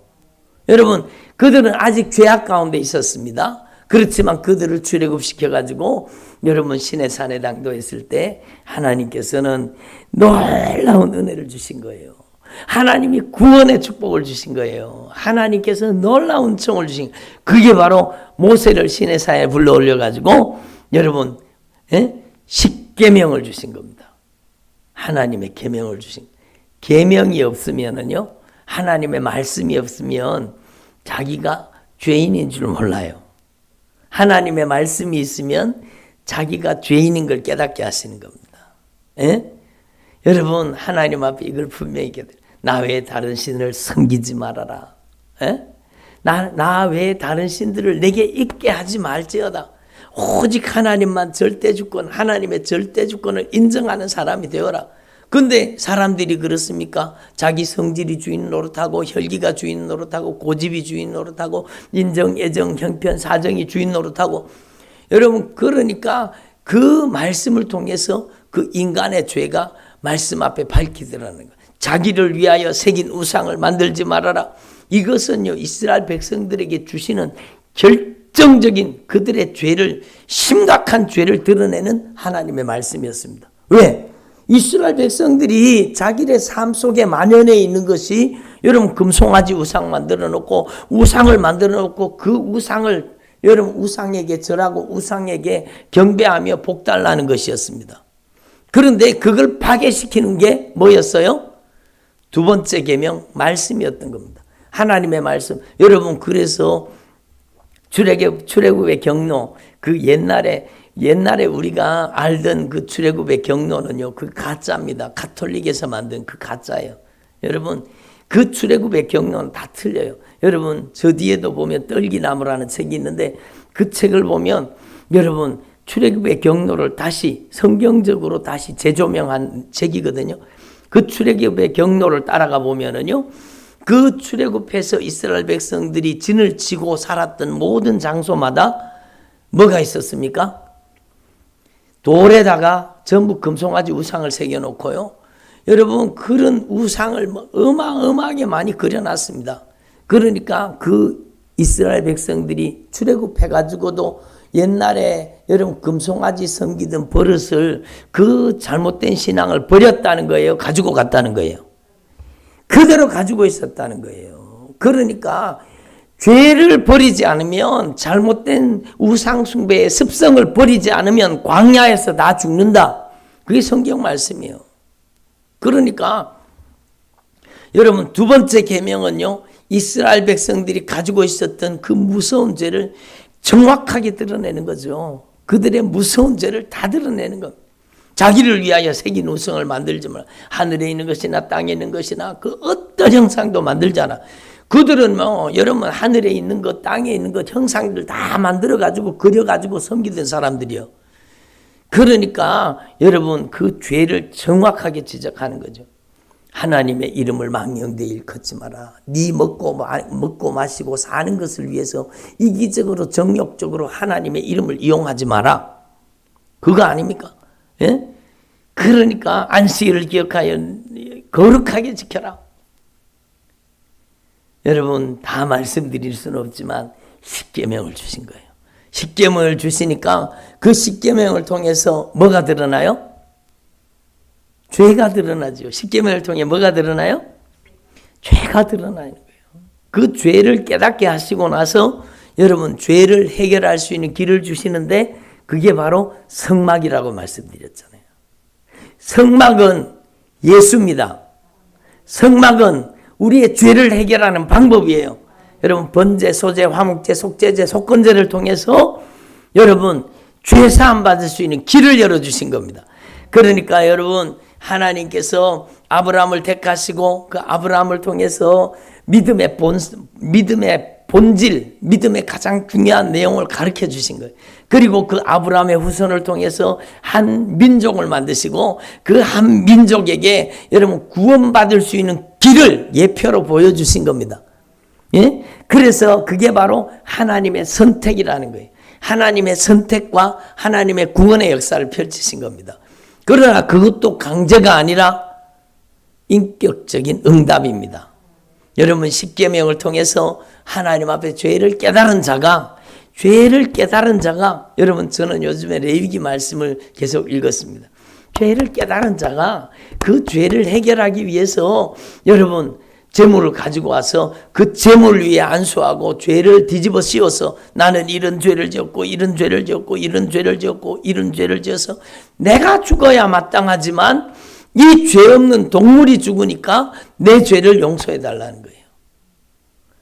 여러분 그들은 아직 죄악 가운데 있었습니다. 그렇지만 그들을 출애굽시켜가지고 여러분 시내산에 당도했을 때 하나님께서는 놀라운 은혜를 주신 거예요. 하나님이 구원의 축복을 주신 거예요. 하나님께서 놀라운 청을 주신 거예요. 그게 바로 모세를 시내산에 불러 올려가지고 여러분 십계명을 주신 겁니다. 하나님의 계명을 주신, 계명이 없으면은요, 하나님의 말씀이 없으면 자기가 죄인인 줄 몰라요. 하나님의 말씀이 있으면 자기가 죄인인 걸 깨닫게 하시는 겁니다. 예? 여러분 하나님 앞에 이걸 분명히 얘기해요. 나 외에 다른 신을 섬기지 말아라. 예? 나 외에 다른 신들을 내게 있게 하지 말지어다. 오직 하나님만 절대주권, 하나님의 절대주권을 인정하는 사람이 되어라. 근데 사람들이 그렇습니까? 자기 성질이 주인 노릇하고, 혈기가 주인 노릇하고, 고집이 주인 노릇하고, 인정, 애정, 형편, 사정이 주인 노릇하고. 여러분 그러니까 그 말씀을 통해서 그 인간의 죄가 말씀 앞에 밝히더라는 거예요. 자기를 위하여 새긴 우상을 만들지 말아라. 이것은요, 이스라엘 백성들에게 주시는 결정적인 그들의 죄를, 심각한 죄를 드러내는 하나님의 말씀이었습니다. 왜? 이스라엘 백성들이 자기의 삶 속에 만연해 있는 것이 여러분 금송아지 우상 만들어 놓고, 우상을 만들어 놓고, 그 우상을 여러분 우상에게 절하고 우상에게 경배하며 복달라는 것이었습니다. 그런데 그걸 파괴시키는 게 뭐였어요? 두 번째 계명 말씀이었던 겁니다. 하나님의 말씀. 여러분 그래서 출애굽의 경로, 그 옛날에 우리가 알던 그 출애굽의 경로는요, 그 가짜입니다. 가톨릭에서 만든 그 가짜예요. 여러분 그 출애굽의 경로는 다 틀려요. 여러분 저 뒤에도 보면 떨기나무라는 책이 있는데 그 책을 보면 여러분 출애굽의 경로를 다시 성경적으로 다시 재조명한 책이거든요. 그 출애굽의 경로를 따라가 보면은요, 그 출애굽해서 이스라엘 백성들이 진을 치고 살았던 모든 장소마다 뭐가 있었습니까? 돌에다가 전부 금송아지 우상을 새겨놓고요. 여러분 그런 우상을 어마어마하게 많이 그려놨습니다. 그러니까 그 이스라엘 백성들이 출애굽해가지고도 옛날에 여러분 금송아지 섬기던 버릇을, 그 잘못된 신앙을 버렸다는 거예요? 가지고 갔다는 거예요? 그대로 가지고 있었다는 거예요. 그러니까 죄를 버리지 않으면, 잘못된 우상숭배의 습성을 버리지 않으면 광야에서 다 죽는다. 그게 성경 말씀이에요. 그러니까 여러분, 두 번째 계명은요, 이스라엘 백성들이 가지고 있었던 그 무서운 죄를 정확하게 드러내는 거죠. 그들의 무서운 죄를 다 드러내는 겁니다. 자기를 위하여 새긴 우상을 만들지 마라. 하늘에 있는 것이나 땅에 있는 것이나 그 어떤 형상도 만들지 않아. 그들은 여러분, 하늘에 있는 것, 땅에 있는 것, 형상들 다 만들어가지고 그려가지고 섬기던 사람들이요. 그러니까 여러분, 그 죄를 정확하게 지적하는 거죠. 하나님의 이름을 망령되이 일컫지 마라. 네 먹고 마시고 사는 것을 위해서 이기적으로 정욕적으로 하나님의 이름을 이용하지 마라. 그거 아닙니까? 예? 그러니까 안식일을 기억하여 거룩하게 지켜라. 여러분, 다 말씀드릴 수는 없지만 십계명을 주신 거예요. 십계명을 주시니까 그 십계명을 통해서 뭐가 드러나요? 죄가 드러나죠. 십계명을 통해 뭐가 드러나요? 죄가 드러나는 거예요. 그 죄를 깨닫게 하시고 나서 여러분, 죄를 해결할 수 있는 길을 주시는데 그게 바로 성막이라고 말씀드렸잖아요. 성막은 예수입니다. 성막은 우리의 죄를 해결하는 방법이에요. 여러분, 번제, 소제, 화목제, 속죄제, 속건제를 통해서 여러분, 죄 사함 받을 수 있는 길을 열어주신 겁니다. 그러니까 여러분, 하나님께서 아브라함을 택하시고 그 아브라함을 통해서 믿음의 본질, 믿음의 가장 중요한 내용을 가르쳐 주신 거예요. 그리고 그 아브라함의 후손을 통해서 한 민족을 만드시고 그 한 민족에게 여러분 구원받을 수 있는 길을 예표로 보여주신 겁니다. 예? 그래서 그게 바로 하나님의 선택이라는 거예요. 하나님의 선택과 하나님의 구원의 역사를 펼치신 겁니다. 그러나 그것도 강제가 아니라 인격적인 응답입니다. 여러분, 십계명을 통해서 하나님 앞에 죄를 깨달은 자가 여러분, 저는 요즘에 레위기 말씀을 계속 읽었습니다. 죄를 깨달은 자가 그 죄를 해결하기 위해서 여러분 재물을 가지고 와서 그 재물을 위해 안수하고 죄를 뒤집어 씌워서 나는 이런 죄를 지었고 이런 죄를 지었고 이런 죄를 지었고 이런 죄를 지어서 내가 죽어야 마땅하지만 이 죄 없는 동물이 죽으니까 내 죄를 용서해 달라는 거예요.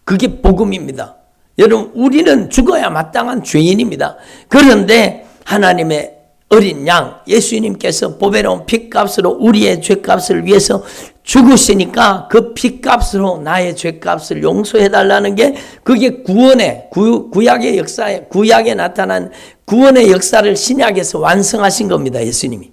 그게 복음입니다. 여러분, 우리는 죽어야 마땅한 죄인입니다. 그런데 하나님의 어린 양 예수님께서 보배로운 피값으로 우리의 죄값을 위해서 죽으시니까 그 피값으로 나의 죄값을 용서해 달라는 게 그게 구원의 구약의 역사에 구약에 나타난 구원의 역사를 신약에서 완성하신 겁니다. 예수님이.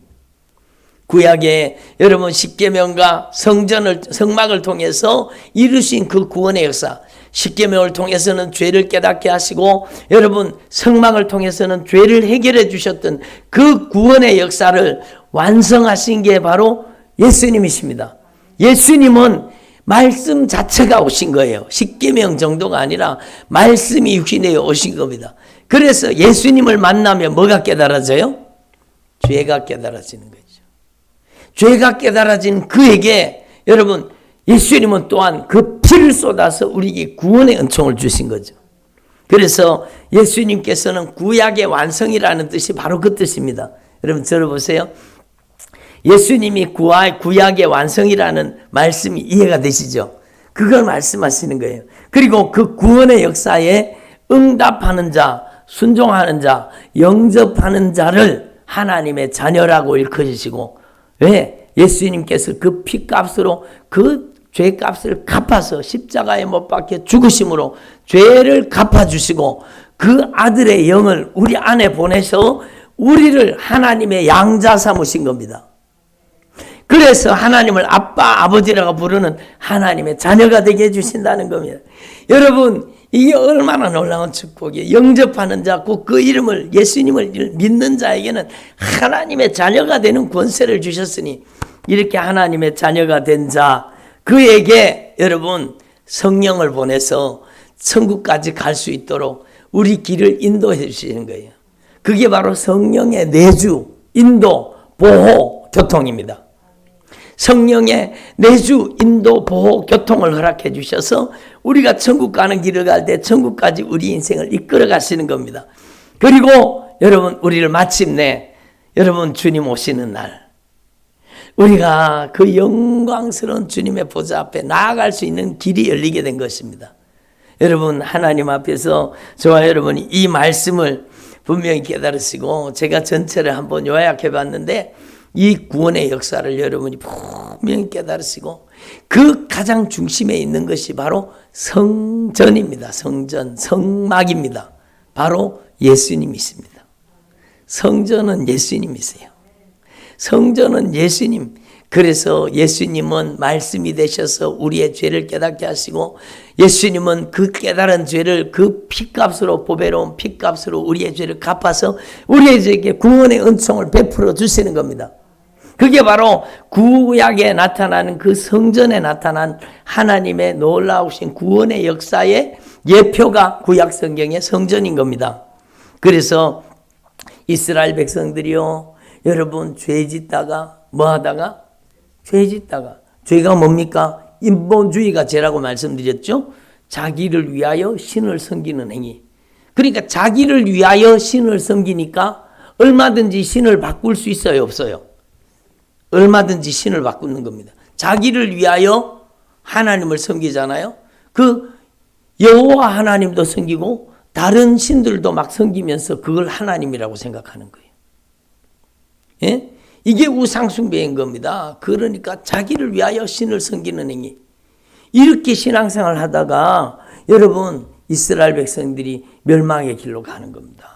구약에 여러분 십계명과 성막을 통해서 이루신 그 구원의 역사, 십계명을 통해서는 죄를 깨닫게 하시고 여러분 성막을 통해서는 죄를 해결해 주셨던 그 구원의 역사를 완성하신 게 바로 예수님이십니다. 예수님은 말씀 자체가 오신 거예요. 십계명 정도가 아니라 말씀이 육신에 오신 겁니다. 그래서 예수님을 만나면 뭐가 깨달아져요? 죄가 깨달아지는 거죠. 죄가 깨달아진 그에게 여러분 예수님은 또한 그 피를 쏟아서 우리에게 구원의 은총을 주신 거죠. 그래서 예수님께서는 구약의 완성이라는 뜻이 바로 그 뜻입니다. 여러분 들어보세요. 예수님이 구약의 완성이라는 말씀이 이해가 되시죠? 그걸 말씀하시는 거예요. 그리고 그 구원의 역사에 응답하는 자, 순종하는 자, 영접하는 자를 하나님의 자녀라고 일컬으시고 왜? 예수님께서 그 피값으로 그 죄값을 갚아서 십자가에 못 박혀 죽으심으로 죄를 갚아주시고 그 아들의 영을 우리 안에 보내서 우리를 하나님의 양자 삼으신 겁니다. 그래서 하나님을 아빠, 아버지라고 부르는 하나님의 자녀가 되게 해주신다는 겁니다. 여러분 이게 얼마나 놀라운 축복이에요. 영접하는 자, 그 이름을 예수님을 믿는 자에게는 하나님의 자녀가 되는 권세를 주셨으니 이렇게 하나님의 자녀가 된 자, 그에게 여러분 성령을 보내서 천국까지 갈 수 있도록 우리 길을 인도해 주시는 거예요. 그게 바로 성령의 내주, 인도, 보호, 교통입니다. 성령의 내주, 인도, 보호, 교통을 허락해 주셔서 우리가 천국 가는 길을 갈 때 천국까지 우리 인생을 이끌어 가시는 겁니다. 그리고 여러분, 우리를 마침내 여러분 주님 오시는 날 우리가 그 영광스러운 주님의 보좌 앞에 나아갈 수 있는 길이 열리게 된 것입니다. 여러분, 하나님 앞에서 저와 여러분이 이 말씀을 분명히 깨달으시고, 제가 전체를 한번 요약해 봤는데 이 구원의 역사를 여러분이 분명히 깨달으시고, 그 가장 중심에 있는 것이 바로 성전입니다. 성전, 성막입니다. 바로 예수님이십니다. 성전은 예수님이세요. 성전은 예수님. 그래서 예수님은 말씀이 되셔서 우리의 죄를 깨닫게 하시고, 예수님은 그 깨달은 죄를 그 피값으로, 보배로운 피값으로 우리의 죄를 갚아서 우리에게 구원의 은총을 베풀어 주시는 겁니다. 그게 바로 구약에 나타나는 그 성전에 나타난 하나님의 놀라우신 구원의 역사의 예표가 구약 성경의 성전인 겁니다. 그래서 이스라엘 백성들이요, 여러분 죄 짓다가 뭐 하다가? 죄 짓다가. 죄가 뭡니까? 인본주의가 죄라고 말씀드렸죠. 자기를 위하여 신을 섬기는 행위. 그러니까 자기를 위하여 신을 섬기니까 얼마든지 신을 바꿀 수 있어요, 없어요? 얼마든지 신을 바꾸는 겁니다. 자기를 위하여 하나님을 섬기잖아요. 그 여호와 하나님도 섬기고 다른 신들도 막 섬기면서 그걸 하나님이라고 생각하는 거예요. 예? 이게 우상숭배인 겁니다. 그러니까 자기를 위하여 신을 섬기는 행위. 이렇게 신앙생활을 하다가 여러분, 이스라엘 백성들이 멸망의 길로 가는 겁니다.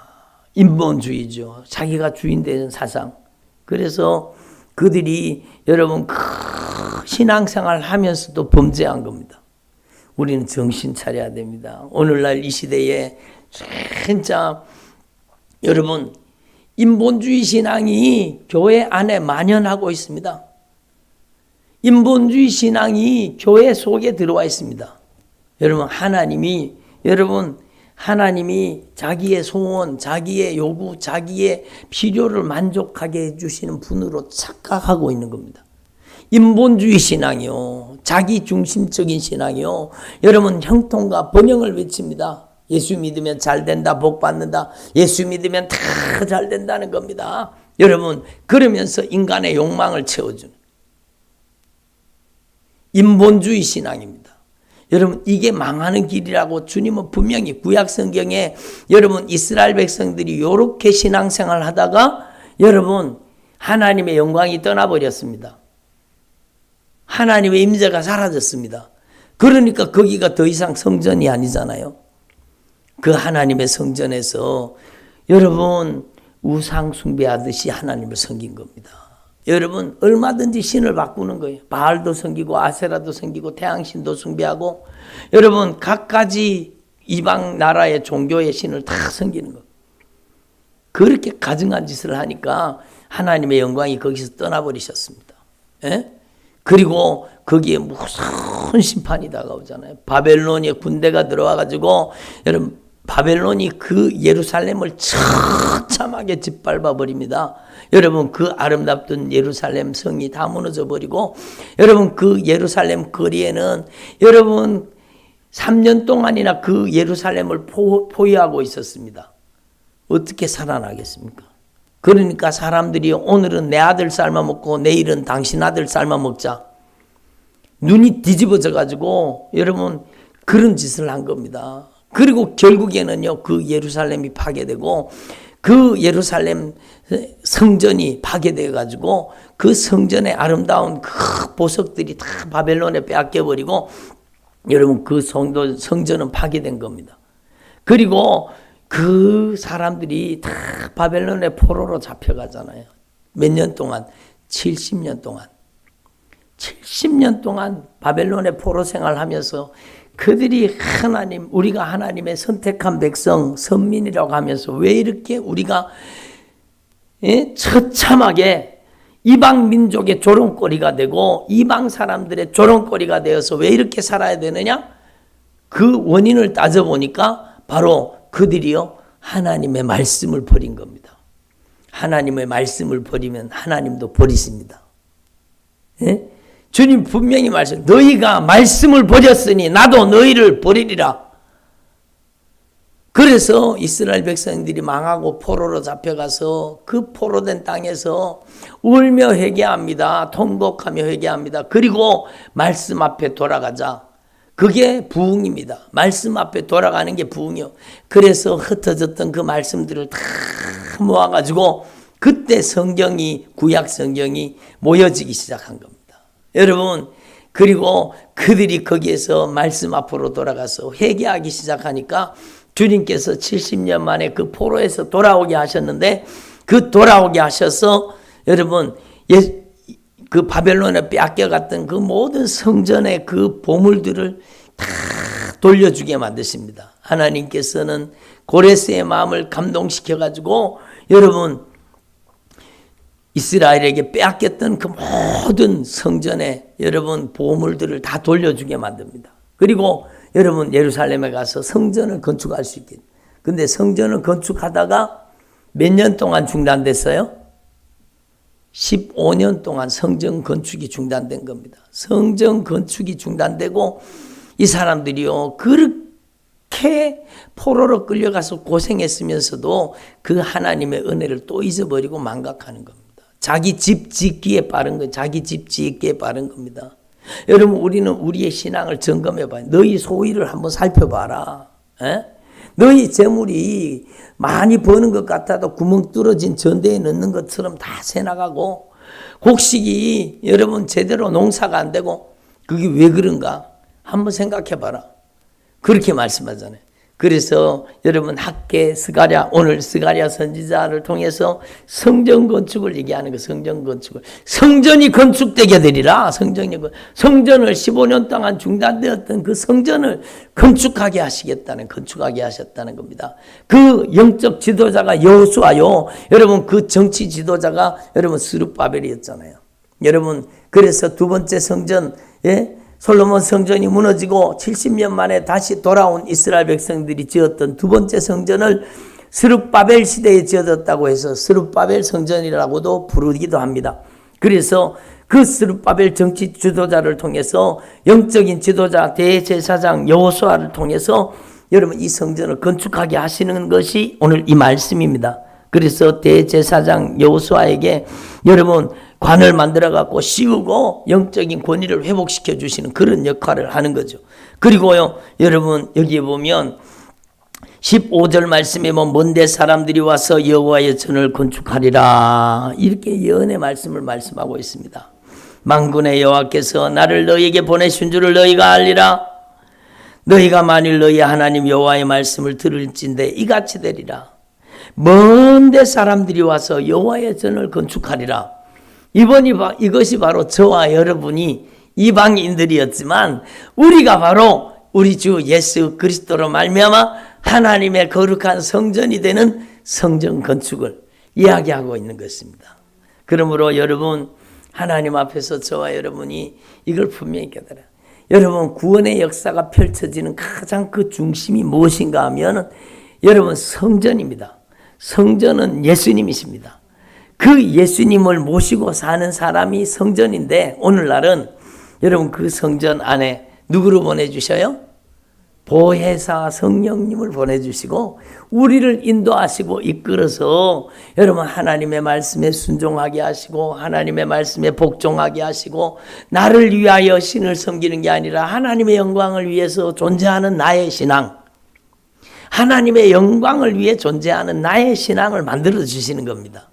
인본주의죠. 자기가 주인 되는 사상. 그래서 그들이 여러분 신앙생활을 하면서도 범죄한 겁니다. 우리는 정신 차려야 됩니다. 오늘날 이 시대에 진짜 여러분, 인본주의 신앙이 교회 안에 만연하고 있습니다. 인본주의 신앙이 교회 속에 들어와 있습니다. 여러분, 하나님이 자기의 소원, 자기의 요구, 자기의 필요를 만족하게 해주시는 분으로 착각하고 있는 겁니다. 인본주의 신앙이요, 자기 중심적인 신앙이요, 여러분 형통과 번영을 외칩니다. 예수 믿으면 잘 된다, 복 받는다. 예수 믿으면 다 잘 된다는 겁니다. 여러분, 그러면서 인간의 욕망을 채워주는 인본주의 신앙입니다. 여러분, 이게 망하는 길이라고 주님은 분명히 구약 성경에 여러분 이스라엘 백성들이 이렇게 신앙생활을 하다가 여러분 하나님의 영광이 떠나버렸습니다. 하나님의 임재가 사라졌습니다. 그러니까 거기가 더 이상 성전이 아니잖아요. 그 하나님의 성전에서 여러분 우상 숭배하듯이 하나님을 섬긴 겁니다. 여러분, 얼마든지 신을 바꾸는 거예요. 바알도 섬기고 아세라도 섬기고 태양신도 숭배하고 여러분 갖가지 이방 나라의 종교의 신을 다 섬기는 거예요. 그렇게 가증한 짓을 하니까 하나님의 영광이 거기서 떠나버리셨습니다. 예? 그리고 거기에 무서운 심판이 다가오잖아요. 바벨론의 군대가 들어와가지고 여러분 바벨론이 그 예루살렘을 처참하게 짓밟아 버립니다. 여러분, 그 아름답던 예루살렘 성이 다 무너져 버리고 여러분 그 예루살렘 거리에는 여러분 3년 동안이나 그 예루살렘을 포위하고 있었습니다. 어떻게 살아나겠습니까? 그러니까 사람들이 오늘은 내 아들 삶아 먹고 내일은 당신 아들 삶아 먹자. 눈이 뒤집어져 가지고 여러분 그런 짓을 한 겁니다. 그리고 결국에는요, 그 예루살렘이 파괴되고 그 예루살렘 성전이 파괴되어 가지고 그 성전의 아름다운 그 보석들이 다 바벨론에 빼앗겨 버리고 여러분 그 성전은 파괴된 겁니다. 그리고 그 사람들이 다 바벨론의 포로로 잡혀가잖아요. 몇 년 동안? 70년 동안. 70년 동안 바벨론의 포로 생활하면서 그들이 우리가 하나님의 선택한 백성, 선민이라고 하면서 왜 이렇게 우리가 처참하게 이방 민족의 조롱거리가 되고 이방 사람들의 조롱거리가 되어서 왜 이렇게 살아야 되느냐? 그 원인을 따져보니까 바로 그들이요, 하나님의 말씀을 버린 겁니다. 하나님의 말씀을 버리면 하나님도 버리십니다. 예? 주님 분명히 말씀, 너희가 말씀을 버렸으니 나도 너희를 버리리라. 그래서 이스라엘 백성들이 망하고 포로로 잡혀가서 그 포로된 땅에서 울며 회개합니다. 통곡하며 회개합니다. 그리고 말씀 앞에 돌아가자. 그게 부흥입니다. 말씀 앞에 돌아가는 게 부흥이요. 그래서 흩어졌던 그 말씀들을 다 모아가지고 그때 성경이, 구약 성경이 모여지기 시작한 겁니다. 여러분, 그리고 그들이 거기에서 말씀 앞으로 돌아가서 회개하기 시작하니까 주님께서 70년 만에 그 포로에서 돌아오게 하셨는데, 그 돌아오게 하셔서 여러분 그 바벨론에 빼앗겨갔던 그 모든 성전의 그 보물들을 다 돌려주게 만드십니다. 하나님께서는 고레스의 마음을 감동시켜가지고 여러분 이스라엘에게 빼앗겼던 그 모든 성전의 여러분 보물들을 다 돌려주게 만듭니다. 그리고 여러분 예루살렘에 가서 성전을 건축할 수 있게. 근데 성전을 건축하다가 몇 년 동안 중단됐어요? 15년 동안 성전 건축이 중단된 겁니다. 성전 건축이 중단되고 이 사람들이요 그렇게 포로로 끌려가서 고생했으면서도 그 하나님의 은혜를 또 잊어버리고 망각하는 겁니다. 자기 집 짓기에 빠른 거예요. 자기 집 짓기에 빠른 겁니다. 여러분 우리는 우리의 신앙을 점검해봐요. 너희 소위를 한번 살펴봐라. 에? 너희 재물이 많이 버는 것 같아도 구멍 뚫어진 전대에 넣는 것처럼 다 새나가고 곡식이 여러분 제대로 농사가 안 되고 그게 왜 그런가 한번 생각해봐라. 그렇게 말씀하잖아요. 그래서 여러분 학계 스가랴, 오늘 스가랴 선지자를 통해서 성전 건축을 얘기하는 거, 성전 건축을. 성전이 건축되게 되리라. 성전을 15년 동안 중단되었던 그 성전을 건축하게 하셨다는 겁니다. 그 영적 지도자가 여호수아요. 여러분 그 정치 지도자가 여러분 스룹바벨이었잖아요. 여러분 그래서 두 번째 성전, 솔로몬 성전이 무너지고 70년 만에 다시 돌아온 이스라엘 백성들이 지었던 두 번째 성전을 스룹바벨 시대에 지어졌다고 해서 스룹바벨 성전이라고도 부르기도 합니다. 그래서 그 스룹바벨 정치 지도자를 통해서 영적인 지도자 대제사장 여호수아를 통해서 여러분 이 성전을 건축하게 하시는 것이 오늘 이 말씀입니다. 그래서 대제사장 여호수아에게 여러분 관을 만들어 갖고 씌우고 영적인 권위를 회복시켜 주시는 그런 역할을 하는 거죠. 그리고요 여러분 여기에 보면 15절 말씀에 보면 먼데 사람들이 와서 여호와의 전을 건축하리라 이렇게 예언의 말씀을 말씀하고 있습니다. 만군의 여호와께서 나를 너희에게 보내신 줄을 너희가 알리라. 너희가 만일 너희 하나님 여호와의 말씀을 들을진대 이같이 되리라. 먼데 사람들이 와서 여호와의 전을 건축하리라. 이것이 바로 저와 여러분이 이방인들이었지만 우리가 바로 우리 주 예수 그리스도로 말미암아 하나님의 거룩한 성전이 되는 성전 건축을 이야기하고 있는 것입니다. 그러므로 여러분 하나님 앞에서 저와 여러분이 이걸 분명히 깨달아요. 여러분 구원의 역사가 펼쳐지는 가장 그 중심이 무엇인가 하면 여러분 성전입니다. 성전은 예수님이십니다. 그 예수님을 모시고 사는 사람이 성전인데 오늘날은 여러분 그 성전 안에 누구를 보내주셔요? 보혜사 성령님을 보내주시고 우리를 인도하시고 이끌어서 여러분 하나님의 말씀에 순종하게 하시고 하나님의 말씀에 복종하게 하시고 나를 위하여 신을 섬기는 게 아니라 하나님의 영광을 위해서 존재하는 나의 신앙, 하나님의 영광을 위해 존재하는 나의 신앙을 만들어 주시는 겁니다.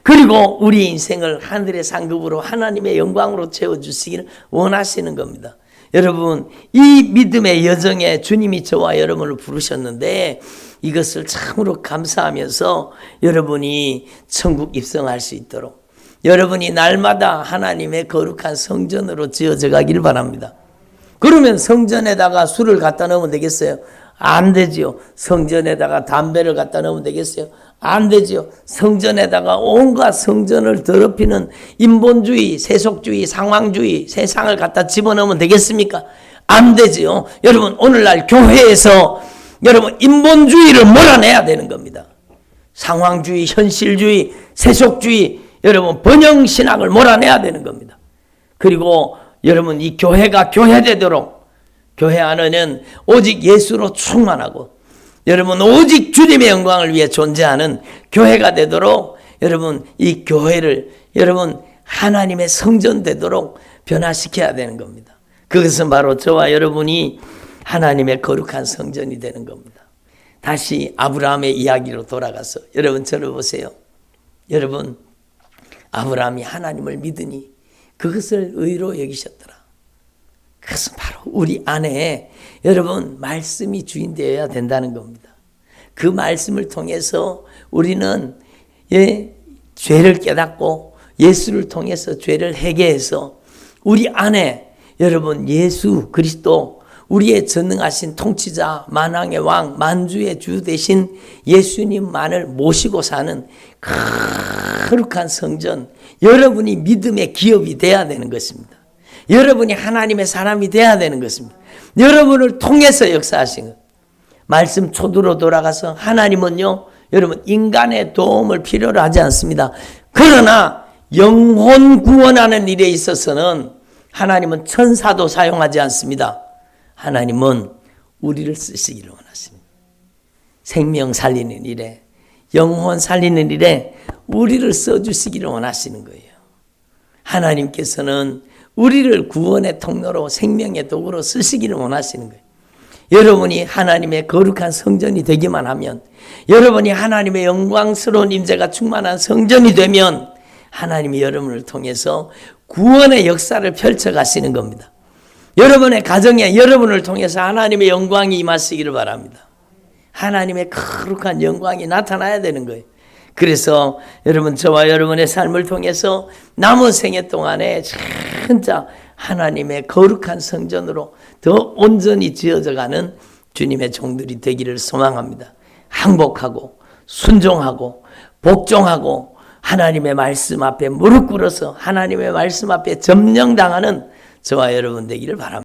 그리고 우리 인생을 하늘의 상급으로 하나님의 영광으로 채워주시기를 원하시는 겁니다. 여러분 이 믿음의 여정에 주님이 저와 여러분을 부르셨는데 이것을 참으로 감사하면서 여러분이 천국 입성할 수 있도록 여러분이 날마다 하나님의 거룩한 성전으로 지어져 가기를 바랍니다. 그러면 성전에다가 술을 갖다 넣으면 되겠어요? 안 되지요. 성전에다가 담배를 갖다 넣으면 되겠어요? 안 되지요. 성전에다가 온갖 성전을 더럽히는 인본주의, 세속주의, 상황주의, 세상을 갖다 집어넣으면 되겠습니까? 안 되지요. 여러분 오늘날 교회에서 여러분 인본주의를 몰아내야 되는 겁니다. 상황주의, 현실주의, 세속주의, 여러분 번영신학을 몰아내야 되는 겁니다. 그리고 여러분 이 교회가 교회되도록, 교회 안에는 오직 예수로 충만하고 여러분 오직 주님의 영광을 위해 존재하는 교회가 되도록 여러분 이 교회를 여러분 하나님의 성전 되도록 변화시켜야 되는 겁니다. 그것은 바로 저와 여러분이 하나님의 거룩한 성전이 되는 겁니다. 다시 아브라함의 이야기로 돌아가서 여러분 저를 보세요. 여러분 아브라함이 하나님을 믿으니 그것을 의로 여기셨더라. 그것은 바로 우리 안에 여러분 말씀이 주인 되어야 된다는 겁니다. 그 말씀을 통해서 우리는 죄를 깨닫고 예수를 통해서 죄를 해결해서 우리 안에 여러분 예수 그리스도 우리의 전능하신 통치자 만왕의 왕 만주의 주 되신 예수님만을 모시고 사는 거룩한 성전, 여러분이 믿음의 기업이 돼야 되는 것입니다. 여러분이 하나님의 사람이 돼야 되는 것입니다. 여러분을 통해서 역사하신 것. 말씀 초두로 돌아가서 하나님은요 여러분 인간의 도움을 필요로 하지 않습니다. 그러나 영혼 구원하는 일에 있어서는 하나님은 천사도 사용하지 않습니다. 하나님은 우리를 쓰시기를 원하십니다. 생명 살리는 일에, 영혼 살리는 일에 우리를 써주시기를 원하시는 거예요. 하나님께서는 우리를 구원의 통로로 생명의 도구로 쓰시기를 원하시는 거예요. 여러분이 하나님의 거룩한 성전이 되기만 하면, 여러분이 하나님의 영광스러운 임재가 충만한 성전이 되면 하나님이 여러분을 통해서 구원의 역사를 펼쳐가시는 겁니다. 여러분의 가정에 여러분을 통해서 하나님의 영광이 임하시기를 바랍니다. 하나님의 거룩한 영광이 나타나야 되는 거예요. 그래서 여러분 저와 여러분의 삶을 통해서 남은 생애 동안에 진짜 하나님의 거룩한 성전으로 더 온전히 지어져가는 주님의 종들이 되기를 소망합니다. 항복하고 순종하고 복종하고 하나님의 말씀 앞에 무릎 꿇어서 하나님의 말씀 앞에 점령당하는 저와 여러분 되기를 바랍니다.